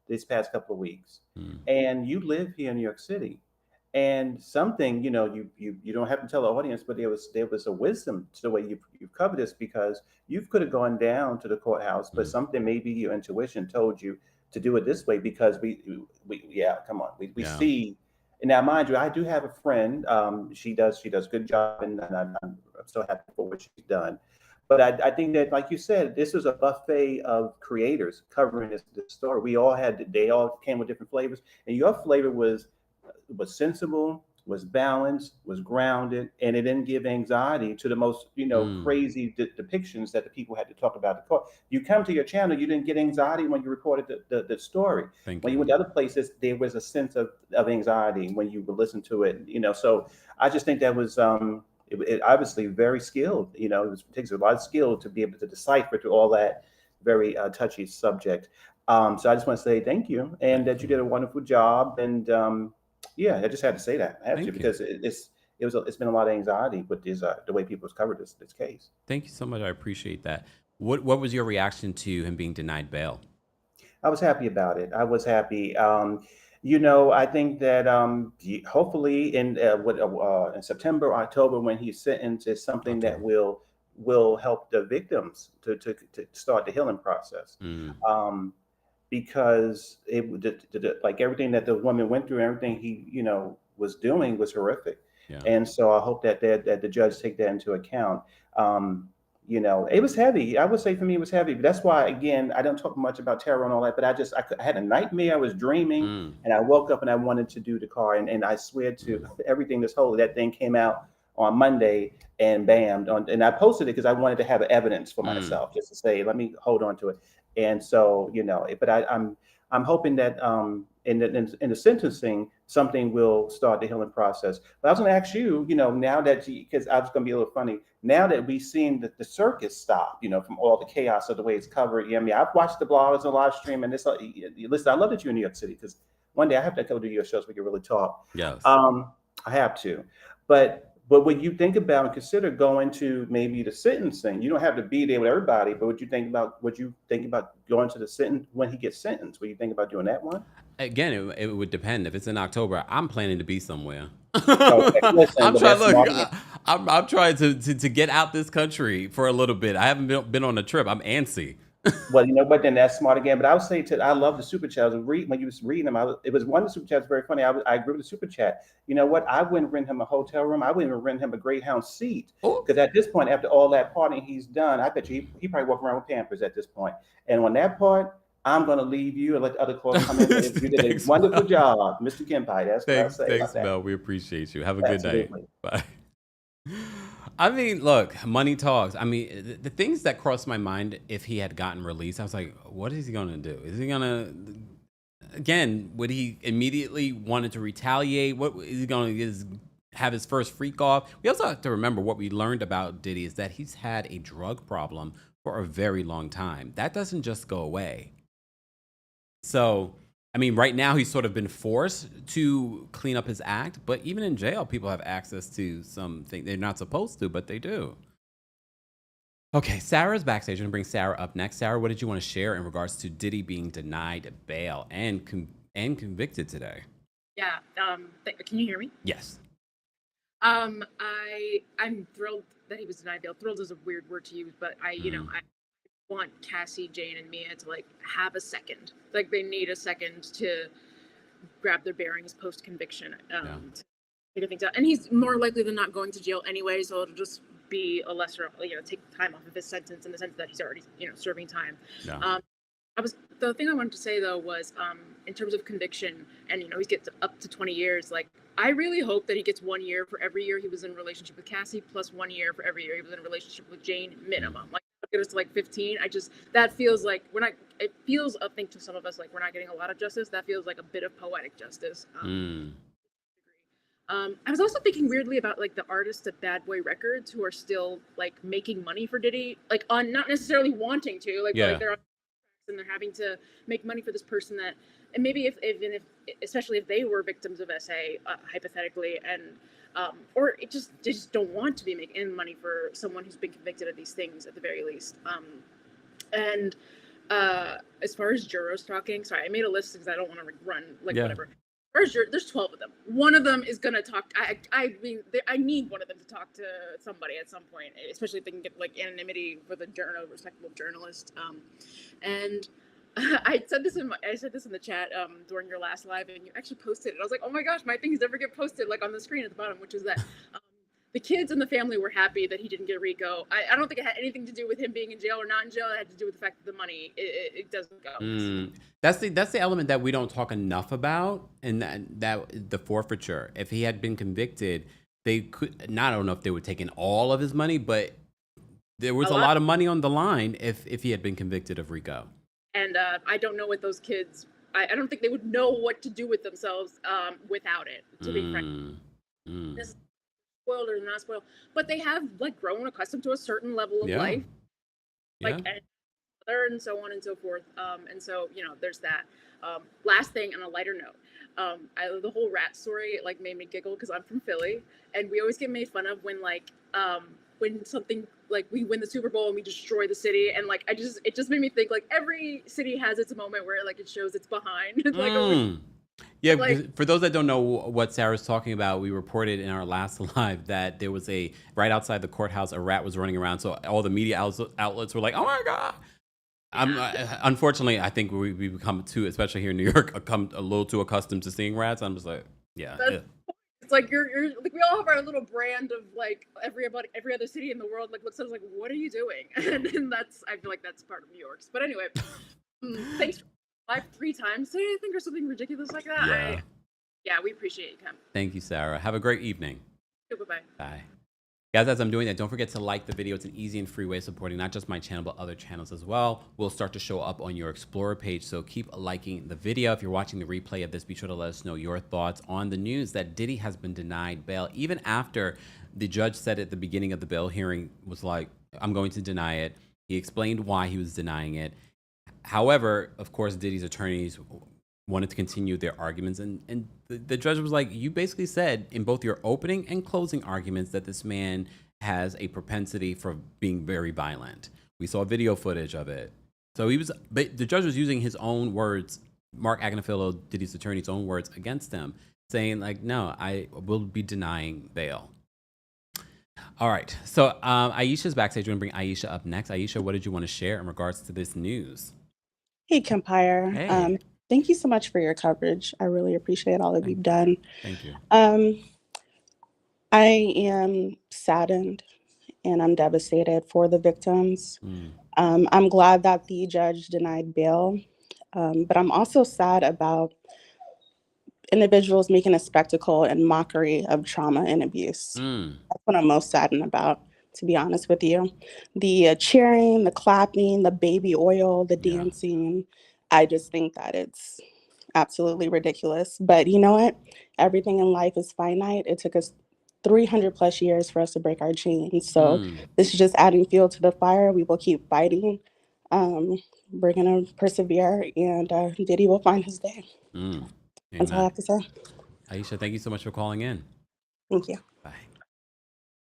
these past couple of weeks, and you live here in New York City, and something you don't have to tell the audience, but there was a wisdom to the way you covered this because you could have gone down to the courthouse, but something maybe your intuition told you to do it this way because we come on we see. And now, mind you, I do have a friend. She does good job, and I'm so happy for what she's done. But I think that, like you said, this was a buffet of creators covering this story. They all came with different flavors, and your flavor was sensible, was balanced, was grounded, and it didn't give anxiety to the most crazy depictions that the people had to talk about the court. You come to your channel, you didn't get anxiety when you reported the story. When you went to other places, there was a sense of anxiety when you would listen to it. So I just think that was it obviously very skilled. It takes a lot of skill to be able to decipher through all that very touchy subject. So I just want to say thank you, and that you did a wonderful job. And I just had to say that. I have to because it's been a lot of anxiety with the way people have covered this case. Thank you so much. I appreciate that. What was your reaction to him being denied bail? I was happy about it. I was happy. I think that hopefully in September, or October, when he's sentenced, is something that will help the victims to start the healing process. Because like everything that the woman went through, everything he was doing was horrific, and so I hope that the judge take that into account. It was heavy. I would say for me it was heavy, but that's why again I don't talk much about terror and all that. But I had a nightmare. I was dreaming, and I woke up and I wanted to do the car, and I swear to everything that's holy, that thing came out on Monday, and bam, and I posted it because I wanted to have evidence for myself, just to say, let me hold on to it. And so, but I'm hoping that in the sentencing, something will start the healing process. But I was going to ask you, now that because I was going to be a little funny, now that we've seen the circus stop, from all the chaos of the way it's covered. Yeah, I mean, I've watched the blogs and live stream, and listen, I love that you're in New York City because one day I have to go to your shows so we can really talk. Yes. I have to, but when you think about and consider going to maybe the sentencing, you don't have to be there with everybody, but would you think about going to the sentence when he gets sentenced? Would you think about doing that one? Again, it would depend. If it's in October, I'm planning to be somewhere. Okay, listen, I'm trying to get out this country for a little bit. I haven't been on a trip. I'm antsy. Well, but then that's smart again. But I would say I love the super chats. When you was reading them, it was one of the super chats very funny. I agree with the super chat. You know what? I wouldn't rent him a hotel room. I wouldn't even rent him a Greyhound seat because at this point, after all that partying he's done, I bet you he probably walk around with Pampers at this point. And on that part, I'm going to leave you and let the other court come in. But you did a Thanks, wonderful Mel. job, Mr. Kempire. That's what I'll say Thanks, about that. Mel. We appreciate you. Have a good night. Absolutely. Bye. I mean, look, money talks. I mean, the things that crossed my mind if he had gotten released, I was like, what is he going to do? Is he going to, again, would he immediately wanted to retaliate? What is he going to have his first freak off? We also have to remember what we learned about Diddy is that he's had a drug problem for a very long time. That doesn't just go away. So, I mean, right now he's sort of been forced to clean up his act, but even in jail, people have access to something they're not supposed to, but they do. Okay, Sarah's backstage. I'm going to bring Sarah up next. Sarah, what did you want to share in regards to Diddy being denied bail and convicted today? Yeah. Can you hear me? Yes. I'm thrilled that he was denied bail. Thrilled is a weird word to use, but I want Cassie, Jane, and Mia to like have a second. Like they need a second to grab their bearings post conviction. To figure things out. And he's more likely than not going to jail anyway, so it'll just be a lesser, take time off of his sentence in the sense that he's already, serving time. Yeah. The thing I wanted to say though was, in terms of conviction, and he gets up to 20 years. Like, I really hope that he gets 1 year for every year he was in a relationship with Cassie, plus 1 year for every year he was in a relationship with Jane, minimum. Like, get us to like 15. That feels like it feels, I think, to some of us like we're not getting a lot of justice. That feels like a bit of poetic justice. I was also thinking weirdly about like the artists at Bad Boy Records who are still like making money for Diddy, like on not necessarily wanting to, like they're on and they're having to make money for this person that, and maybe if especially if they were victims of SA, hypothetically, and or it they just don't want to be making money for someone who's been convicted of these things at the very least. And as far as jurors talking, sorry, I made a list because I don't want to run whatever. There's 12 of them. One of them is gonna talk. I mean, I need one of them to talk to somebody at some point, especially if they can get like anonymity with a respectable journalist. And I said this in the chat during your last live, and you actually posted it. I was like, oh my gosh, my things never get posted like on the screen at the bottom, which is that the kids and the family were happy that he didn't get RICO. I don't think it had anything to do with him being in jail or not in jail. It had to do with the fact that the money it doesn't go. That's the element that we don't talk enough about, and that the forfeiture. If he had been convicted, they could. I don't know if they would take in all of his money, but there was a lot of money on the line if he had been convicted of RICO. And I don't know what those kids. I don't think they would know what to do with themselves without it. To be frank, this is spoiled or not spoiled, but they have like grown accustomed to a certain level of life, and so on and so forth. And so there's that. Last thing, on a lighter note, the whole rat story like made me giggle because I'm from Philly, and we always get made fun of when when something like we win the Super Bowl and we destroy the city, and like it just made me think like every city has its moment where like it shows it's behind. Yeah, for those that don't know what Sarah's talking about, we reported in our last live that there was right outside the courthouse, a rat was running around. So all the media outlets were like, oh my God. Unfortunately, I think we become especially here in New York, a little too accustomed to seeing rats. I'm just like, it's like you're like we all have our little brand of like every other city in the world like looks at us like, what are you doing? And that's, I feel like that's part of New York's. But anyway, thanks for live 3 times. Say anything or something ridiculous like that. Yeah, we appreciate you, Kemp. Thank you, Sarah. Have a great evening. Bye-bye. Bye. Guys, as I'm doing that, don't forget to like the video. It's an easy and free way of supporting not just my channel, but other channels as well. We'll start to show up on your Explorer page, so keep liking the video. If you're watching the replay of this, be sure to let us know your thoughts on the news that Diddy has been denied bail, even after the judge said at the beginning of the bail hearing was like, I'm going to deny it. He explained why he was denying it. However, of course, Diddy's attorneys wanted to continue their arguments, and the judge was like, you basically said in both your opening and closing arguments that this man has a propensity for being very violent. We saw video footage of it. So but the judge was using his own words, Mark Agnifilo, Diddy's attorney's own words against him, saying like, no, I will be denying bail. All right, so Aisha's backstage. We're gonna bring Aisha up next. Aisha, what did you want to share in regards to this news? Hey, Kempire. Hey. Thank you so much for your coverage. I really appreciate all that you've done. Thank you. I am saddened and I'm devastated for the victims. I'm glad that the judge denied bail. But I'm also sad about individuals making a spectacle and mockery of trauma and abuse. That's what I'm most saddened about, to be honest with you. The cheering, the clapping, the baby oil, the dancing, I just think that it's absolutely ridiculous. But you know what? Everything in life is finite. It took us 300 plus years for us to break our chains. So this is just adding fuel to the fire. We will keep fighting. We're going to persevere, and Diddy will find his day. That's all I have to say. Aisha, thank you so much for calling in. Thank you. Bye.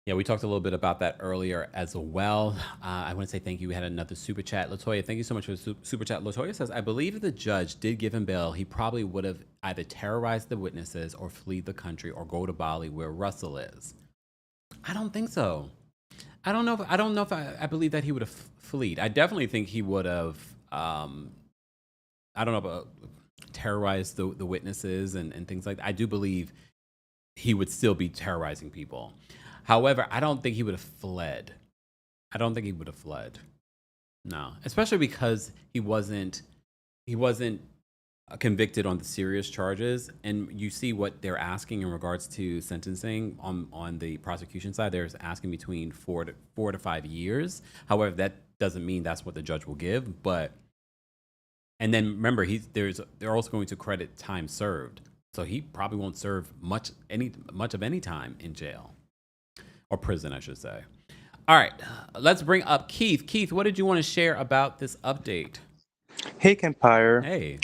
Yeah, we talked a little bit about that earlier as well. I want to say thank you. We had another super chat. Latoya, thank you so much for the super chat. Latoya says, I believe if the judge did give him bail, he probably would have either terrorized the witnesses or flee the country or go to Bali where Russell is. I don't think so. I don't know if I believe that he would have fled. I definitely think he would have, I don't know about terrorized the witnesses and things like that. I do believe he would still be terrorizing people. However, I don't think he would have fled. No, especially because he wasn't convicted on the serious charges. And you see what they're asking in regards to sentencing on the prosecution side. They're asking between 4 to 5 years. However, that doesn't mean that's what the judge will give. And then remember, they're also going to credit time served. So he probably won't serve much of any time in jail. Or prison, I should say. All right, let's bring up Keith. Keith, what did you want to share about this update? Hey, Kempire. Hey.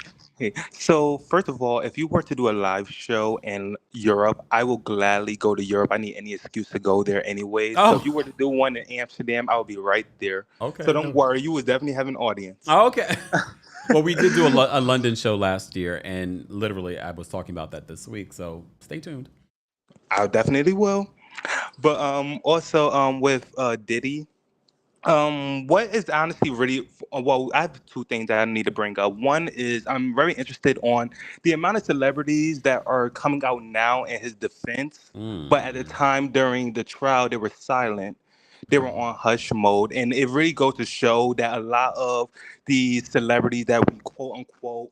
So, first of all, if you were to do a live show in Europe, I will gladly go to Europe. I need any excuse to go there anyway. So, if you were to do one in Amsterdam, I would be right there. Okay. So, don't worry. You would definitely have an audience. Okay. Well, we did do a London show last year, and literally I was talking about that this week. So, stay tuned. I definitely will. But also with Diddy, what is honestly really well, I have two things that I need to bring up. One is I'm very interested on the amount of celebrities that are coming out now in his defense, but at the time during the trial they were silent. They were on hush mode, and it really goes to show that a lot of the celebrities that we quote unquote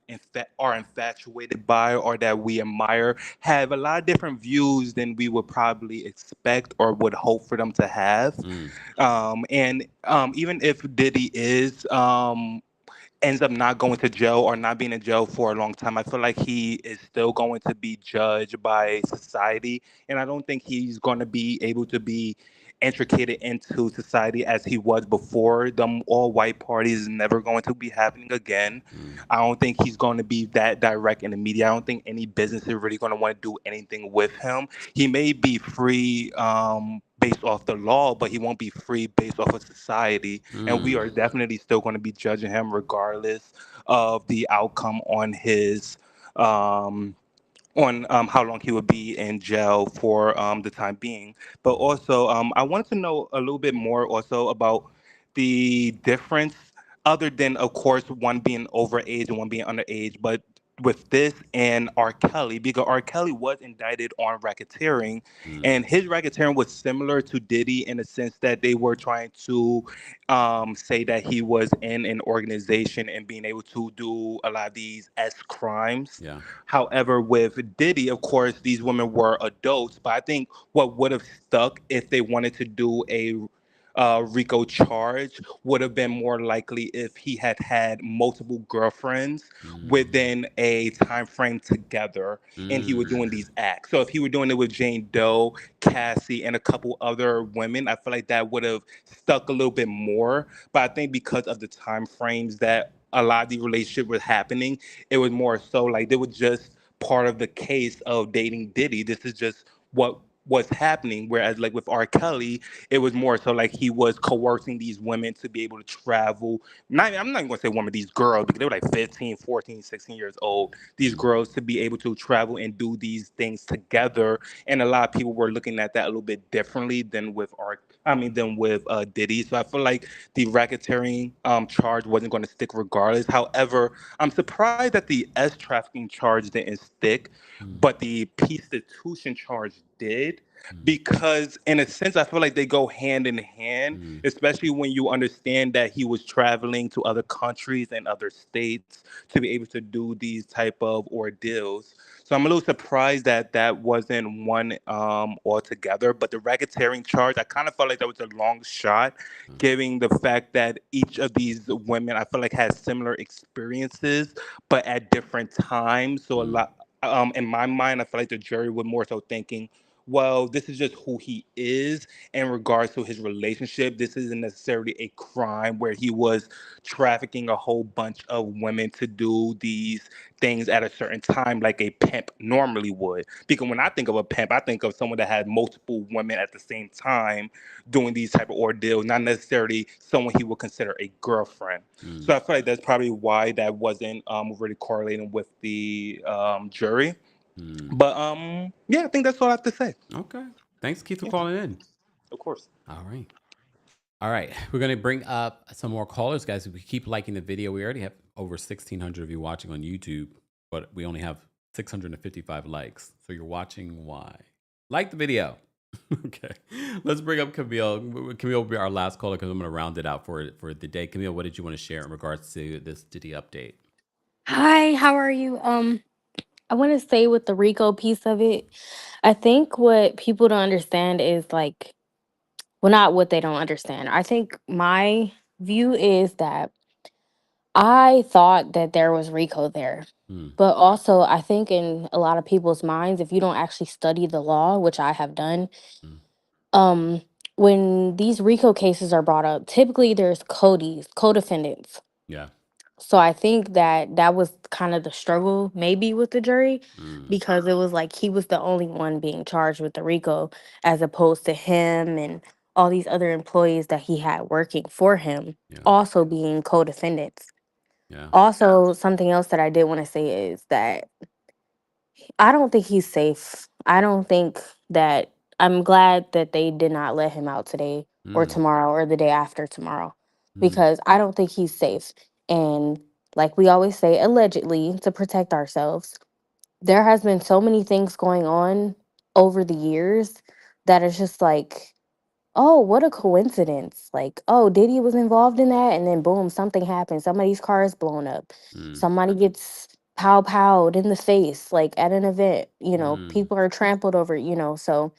are infatuated by or that we admire have a lot of different views than we would probably expect or would hope for them to have. And even if Diddy ends up not going to jail or not being in jail for a long time, I feel like he is still going to be judged by society. And I don't think he's going to be able to be intricated into society as he was before. The all white party is never going to be happening again. I don't think he's going to be that direct in the media. I don't think any business is really going to want to do anything with him. He may be free based off the law, but he won't be free based off of society. And we are definitely still going to be judging him regardless of the outcome on his how long he would be in jail for the time being. But also, I wanted to know a little bit more also about the difference, other than, of course, one being overage and one being underage, but with this and R. Kelly, because R. Kelly was indicted on racketeering, and his racketeering was similar to Diddy in the sense that they were trying to say that he was in an organization and being able to do a lot of these S crimes. Yeah. However, with Diddy, of course, these women were adults, but I think what would have stuck if they wanted to do a RICO charge would have been more likely if he had had multiple girlfriends within a time frame together, and he was doing these acts. So if he were doing it with Jane Doe, Cassie, and a couple other women, I feel like that would have stuck a little bit more. But I think because of the time frames that a lot of the relationship was happening, it was more so like they were just part of the case of dating Diddy. This is just what was happening. Whereas like with R. Kelly, it was more so like he was coercing these women to be able to travel. I'm not even going to say women, these girls, because they were like 15, 14, 16 years old. These girls to be able to travel and do these things together. And a lot of people were looking at that a little bit differently than with Diddy. So I feel like the racketeering charge wasn't going to stick regardless. However, I'm surprised that the S trafficking charge didn't stick, but the prostitution charge did. because in a sense I feel like they go hand in hand, Mm. especially when you understand that he was traveling to other countries and other states to be able to do these type of ordeals. So I'm a little surprised that that wasn't one altogether. But the racketeering charge, I kind of felt like that was a long shot, given the fact that each of these women I feel like has similar experiences but at different times. So a Mm. lot in my mind I feel like the jury was more so thinking, well, this is just who he is in regards to his relationship. This isn't necessarily a crime where he was trafficking a whole bunch of women to do these things at a certain time like a pimp normally would. Because when I think of a pimp, I think of someone that had multiple women at the same time doing these type of ordeals, not necessarily someone he would consider a girlfriend. Mm. So I feel like that's probably why that wasn't really correlating with the jury. Mm. But yeah, I think that's all I have to say. Okay. Thanks, Keith, for Yeah, calling in. of course. All right. All right. We're going to bring up some more callers, guys. If we keep liking the video, we already have over 1,600 of you watching on YouTube, but we only have 655 likes. So you're watching why? Like the video. Okay. Let's bring up Camille. Camille will be our last caller because I'm going to round it out for the day. Camille, what did you want to share in regards to this Diddy update? Hi, how are you? I want to say with the Rico piece of it, I think what people don't understand is like, well, not what they don't understand. I think my view is that I thought that there was Rico there. Mm. But also, I think in a lot of people's minds, if you don't actually study the law, which I have done, Mm. um, when these Rico cases are brought up, typically there's co-defendants. Yeah. So I think that that was kind of the struggle maybe with the jury, Mm. because it was like he was the only one being charged with the RICO, as opposed to him and all these other employees that he had working for him Yeah. also being co-defendants. Yeah. Also, something else that I did want to say is that I don't think he's safe. I don't think that I'm glad that they did not let him out today or Mm. tomorrow or the day after tomorrow, Mm. because I don't think he's safe. And like we always say, allegedly, to protect ourselves, there has been so many things going on over the years that it's just like, oh, what a coincidence. Like, oh, Diddy was involved in that. And then boom, something happens. Somebody's car is blown up. Mm. Somebody gets powed in the face, like at an event, Mm. people are trampled over, so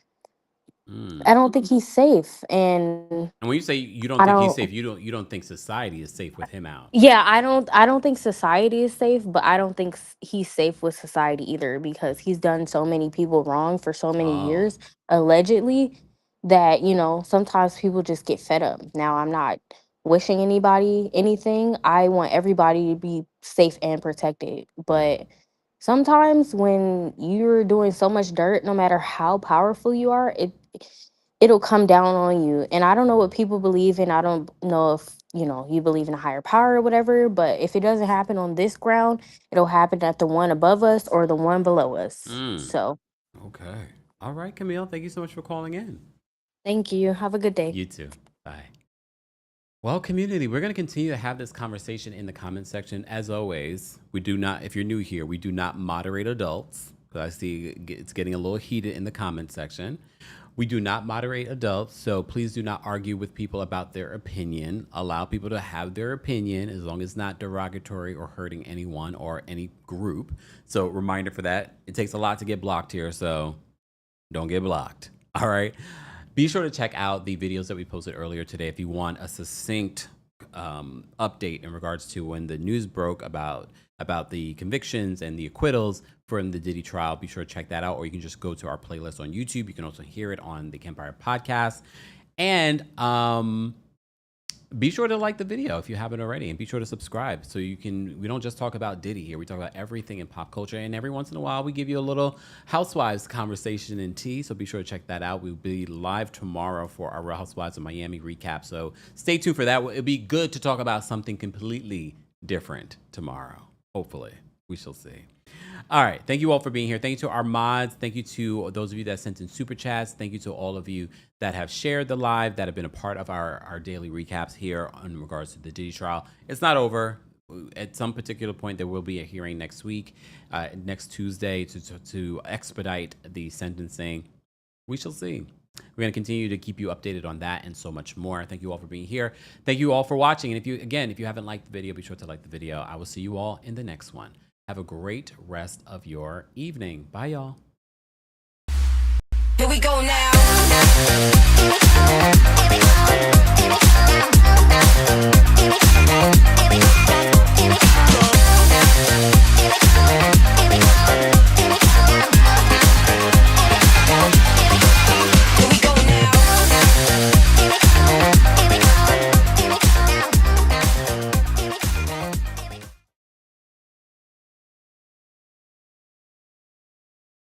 Mm. I don't think he's safe. And And when you say you don't I think he's don't safe, you don't think society is safe with him out. Yeah, I don't think society is safe, but I don't think he's safe with society either, because he's done so many people wrong for so many Oh. years, allegedly, that, sometimes people just get fed up. Now, I'm not wishing anybody anything. I want everybody to be safe and protected. Yeah. But sometimes when you're doing so much dirt, no matter how powerful you are, it'll come down on you. And I don't know what people believe in. I don't know if, you believe in a higher power or whatever, but if it doesn't happen on this ground, it'll happen at the one above us or the one below us. Mm. So, Okay. All right, Camille. Thank you so much for calling in. thank you. Have a good day. You too. Bye. Well, community, we're going to continue to have this conversation in the comment section. As always, we do not, if you're new here, we do not moderate adults. I see it's getting a little heated in the comment section. We do not moderate adults, so please do not argue with people about their opinion. Allow people to have their opinion as long as it's not derogatory or hurting anyone or any group. So reminder for that, it takes a lot to get blocked here, so don't get blocked. All right. Be sure to check out the videos that we posted earlier today if you want a succinct update in regards to when the news broke about the convictions and the acquittals from the Diddy trial. Be sure to check that out, or you can just go to our playlist on YouTube. You can also hear it on the Kempire podcast. And be sure to like the video if you haven't already, and be sure to subscribe so we don't just talk about Diddy here. We talk about everything in pop culture, and every once in a while we give you a little housewives conversation and tea. So be sure to check that out. We'll be live tomorrow for our Real Housewives of Miami recap. So stay tuned for that. It'll be good to talk about something completely different tomorrow. Hopefully, we shall see. All right. Thank you all for being here. Thank you to our mods. Thank you to those of you that sent in super chats. Thank you to all of you that have shared the live, that have been a part of our daily recaps here in regards to the Diddy trial. It's not over. At some particular point, there will be a hearing next week, next Tuesday, to expedite the sentencing. We shall see. We're going to continue to keep you updated on that and so much more. Thank you all for being here. Thank you all for watching. And if you haven't liked the video, be sure to like the video. I will see you all in the next one. Have a great rest of your evening. Bye, y'all. Here we go now.